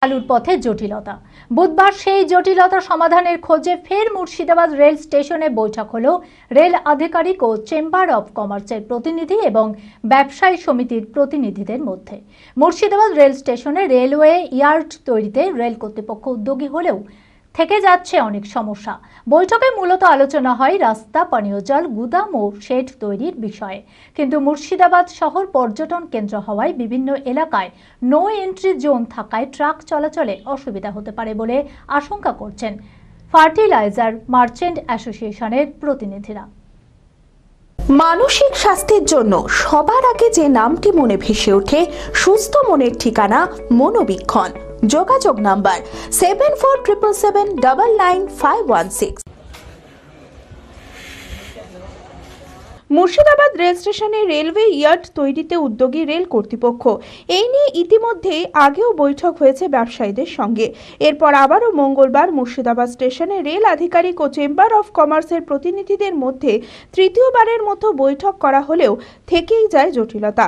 চালুর পথে জটিলতা। বুধবার সেই জটিলতা সমাধানের খোঁজে ফের মুর্শিদাবাদ রেল স্টেশনে বৈঠক হলো রেল আধিকারিক ও চেম্বার অব কমার্সের প্রতিনিধি এবং ব্যবসায়ী সমিতির প্রতিনিধিদের মধ্যে। মুর্শিদাবাদ রেল স্টেশনে রেলওয়ে ইয়ার্ড তৈরিতে রেল কর্তৃপক্ষ উদ্যোগী হলেও থেকে যাচ্ছে অনেক সমস্যা। বৈঠকে মূলত আলোচনা হয় রাস্তা, পানীয় জল, গুদাম ও শেড তৈরির বিষয়ে। কিন্তু মুর্শিদাবাদ শহর পর্যটন কেন্দ্র হওয়ায় বিভিন্ন এলাকায় নো এন্ট্রি জোন থাকায় ট্রাক চলাচলে অসুবিধা হতে পারে বলে আশঙ্কা করছেন ফার্টিলাইজার মার্চেন্ট অ্যাসোসিয়েশনের প্রতিনিধিরা। মানসিক স্বাস্থ্যের জন্য সবার আগে যে নামটি মনে ভেসে ওঠে, সুস্থ মনের ঠিকানা মনোবীক্ষণ। যোগাযোগ নাম্বার 7477799516। মুর্শিদাবাদ রেল স্টেশনে রেলওয়ে ইয়ার্ড তৈরিতে উদ্যোগী রেল কর্তৃপক্ষ। এই নিয়ে ইতিমধ্যে আগেও বৈঠক হয়েছে ব্যবসায়ীদের সঙ্গে। এরপর আবারও মঙ্গলবার মুর্শিদাবাদ স্টেশনে রেল আধিকারিক ও চেম্বার অফ কমার্সের প্রতিনিধিদের মধ্যে তৃতীয়বারের মতো বৈঠক করা হলেও থেকেই যায় জটিলতা।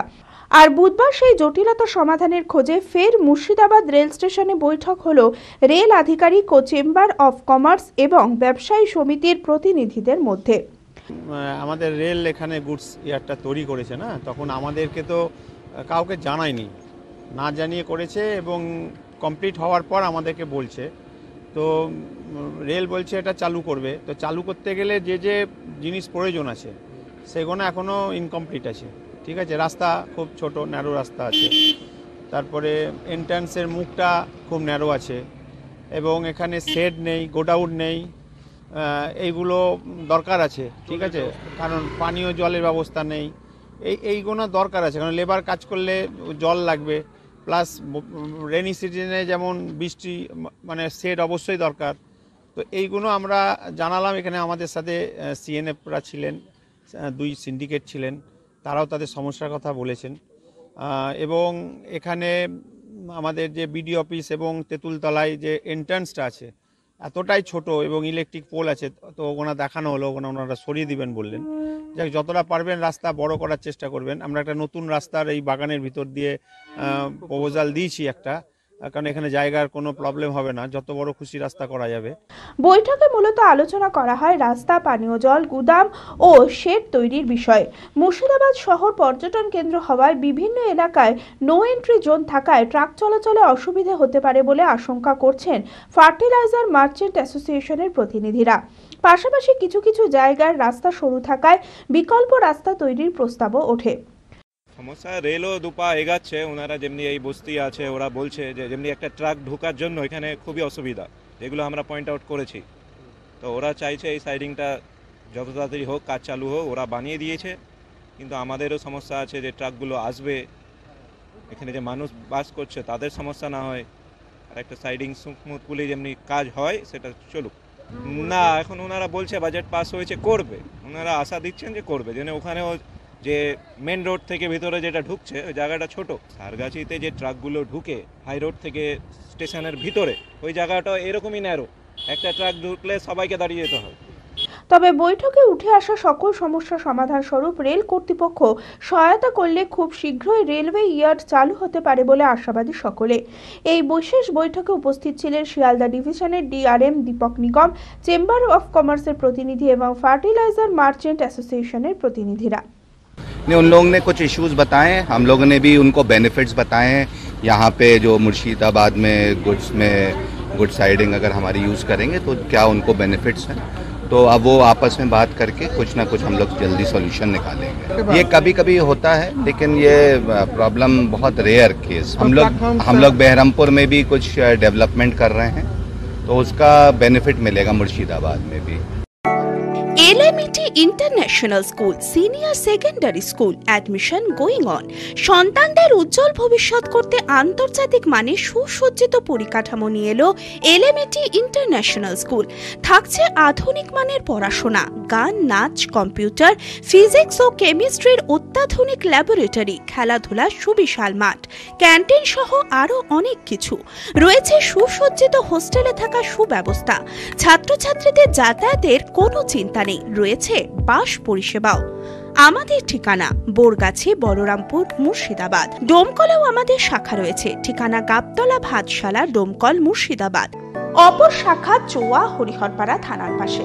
আর বুধবার সেই জটিলতা সমাধানের খোঁজে ফের মুর্শিদাবাদ রেল স্টেশনে বৈঠক হলো রেল আধিকারিক ও চেম্বার অফ কমার্স এবং ব্যবসায়ী সমিতির প্রতিনিধিদের মধ্যে। আমাদের রেল এখানে গুডস ইয়ার্ডটা তৈরি করেছে না, তখন আমাদেরকে তো কাউকে জানায়নি, না জানিয়ে করেছে এবং কমপ্লিট হওয়ার পর আমাদেরকে বলছে। তো রেল বলছে এটা চালু করবে। তো চালু করতে গেলে যে যে জিনিস প্রয়োজন আছে সেগুলো এখনও ইনকমপ্লিট আছে। ঠিক আছে, রাস্তা খুব ছোট ন্যারো রাস্তা আছে, তারপরে এন্ট্রান্সের মুখটা খুব ন্যারো আছে এবং এখানে শেড নেই, গোডাউন নেই, এইগুলো দরকার আছে। ঠিক আছে, কারণ পানীয় জলের ব্যবস্থা নেই, এইগুলো দরকার আছে, কারণ লেবার কাজ করলে জল লাগবে, প্লাস রেনি সিজনে যেমন বৃষ্টি মানে শেড অবশ্যই দরকার। তো এইগুলো আমরা জানালাম। এখানে আমাদের সাথে সিএনএফরা ছিলেন, দুই সিন্ডিকেট ছিলেন, তারাও তাদের সমস্যার কথা বলেছেন। এবং এখানে আমাদের যে বিডি অফিস এবং তেঁতুলতলায় যে এন্ট্রান্সটা আছে এতটাই ছোট এবং ইলেকট্রিক পোল আছে, তো ওনারা দেখানো হলো, ওনারা সরিয়ে দিবেন বললেন। যাক, যতটা পারবেন রাস্তা বড় করার চেষ্টা করবেন। আমরা একটা নতুন রাস্তার এই বাগানের ভিতর দিয়ে প্রপোজাল দিয়েছি একটা, কারণ এখানে জায়গার কোনো প্রবলেম হবে না, যত বড় খুশি রাস্তা করা যাবে। বৈঠকে মূলত আলোচনা করা হয় রাস্তা, পানীয় জল, গুদাম ও শেড তৈরির বিষয়ে। মুর্শিদাবাদ শহর পর্যটন কেন্দ্র হওয়ায় বিভিন্ন এলাকায় নো এন্ট্রি জোন থাকায় ট্রাক চলাচলে অসুবিধা হতে পারে বলে আশঙ্কা করছেন ফার্টিলাইজার মার্চেন্ট অ্যাসোসিয়েশনের প্রতিনিধিরা। পাশাপাশি কিছু কিছু জায়গার রাস্তা সরু থাকায় বিকল্প রাস্তা তৈরির প্রস্তাবও ওঠে। সমস্যা রেলও দুপা এগাচ্ছে, ওনারা যেমনি এই বস্তি আছে ওরা বলছে যে যেমনি একটা ট্রাক ঢোকার জন্য এখানে খুবই অসুবিধা, যেগুলো আমরা পয়েন্ট আউট করেছি। তো ওরা চাইছে এই সাইডিংটা যত তাড়াতাড়ি হোক, কাজ চালু হোক, ওরা বানিয়ে দিয়েছে। কিন্তু আমাদেরও সমস্যা আছে যে ট্রাকগুলো আসবে, এখানে যে মানুষ বাস করছে তাদের সমস্যা না হয়, আর একটা সাইডিং স্মুথফুলি যেমনি কাজ হয় সেটা চলুক। না, এখন ওনারা বলছে বাজেট পাস হয়েছে, করবে, ওনারা আশা দিচ্ছেন যে করবে। যেন ওখানেও যে মেন রোড থেকে ভিতরে যেটা ঢুকছে ওই জায়গাটা ছোট, সারগাছিতে যে ট্রাকগুলো ঢুকে হাই রোড থেকে স্টেশনের ভিতরে ওই জায়গাটা এরকমই ন্যারো, একটা ট্রাক ঢুকলে সবাইকে দাঁড়িয়ে যেতে হয়। তবে বৈঠকে উঠে আসা সকল সমস্যা সমাধান স্বরূপ রেল কর্তৃপক্ষ সহায়তা করলে খুব শীঘ্রই রেলওয়ে ইয়ার্ড চালু হতে পারে বলে আশাবাদী সকলে। এই বিশেষ বৈঠকে উপস্থিত ছিলেন শিয়ালদা ডিভিশনের DRM Deepak Nigam, chamber of কমার্সের প্রতিনিধি এবং ফার্টিলাইজার মার্চেন্ট অ্যাসোসিয়েশনের প্রতিনিধিরা। उन लोगों ने कुछ इश्यूज बताए, हम लोगों ने भी उनको बेनिफिट्स बताए हैं। यहाँ पे जो मुर्शिदाबाद में गुड साइडिंग अगर हमारी यूज़ करेंगे तो क्या उनको बेनिफिट्स हैं, तो अब वो आपस में बात करके कुछ ना कुछ हम लोग जल्दी सॉल्यूशन निकालेंगे। ये कभी कभी होता है, लेकिन ये प्रॉब्लम बहुत रेयर केस। हम लोग बहरमपुर में भी कुछ डेवलपमेंट कर रहे हैं, तो उसका बेनिफिट मिलेगा मुर्शिदाबाद में भी। LMET international school senior secondary school admission going on. সন্তানদের উজ্জ্বল ভবিষ্যৎ করতে আন্তর্জাতিক মানের সুসজ্জিত পরিকাঠামো নিয়ে এলো এলএমইটি ইন্টারন্যাশনাল স্কুল। থাকছে আধুনিক মানের পড়াশোনা, গান, নাচ, কম্পিউটার, ফিজিক্স ও কেমিস্ট্রির অত্যাধুনিক ল্যাবরেটরি, খেলাধুলার সুবিশাল মাঠ, ক্যান্টিন সহ আরও অনেক কিছু। রয়েছে সুসজ্জিত হোস্টেলে থাকা সুব্যবস্থা, ছাত্রছাত্রীদের যাতায়াতের কোনো চিন্তা নেই, রয়েছে বাস পরিষেবাও। আমাদের ঠিকানা বোরগাছি, বলরামপুর, মুর্শিদাবাদ। ডোমকলেও আমাদের শাখা রয়েছে, ঠিকানা গাবতলা ভাতশালা, ডোমকল, মুর্শিদাবাদ। অপর শাখা চোয়া, হরিহরপাড়া থানার পাশে।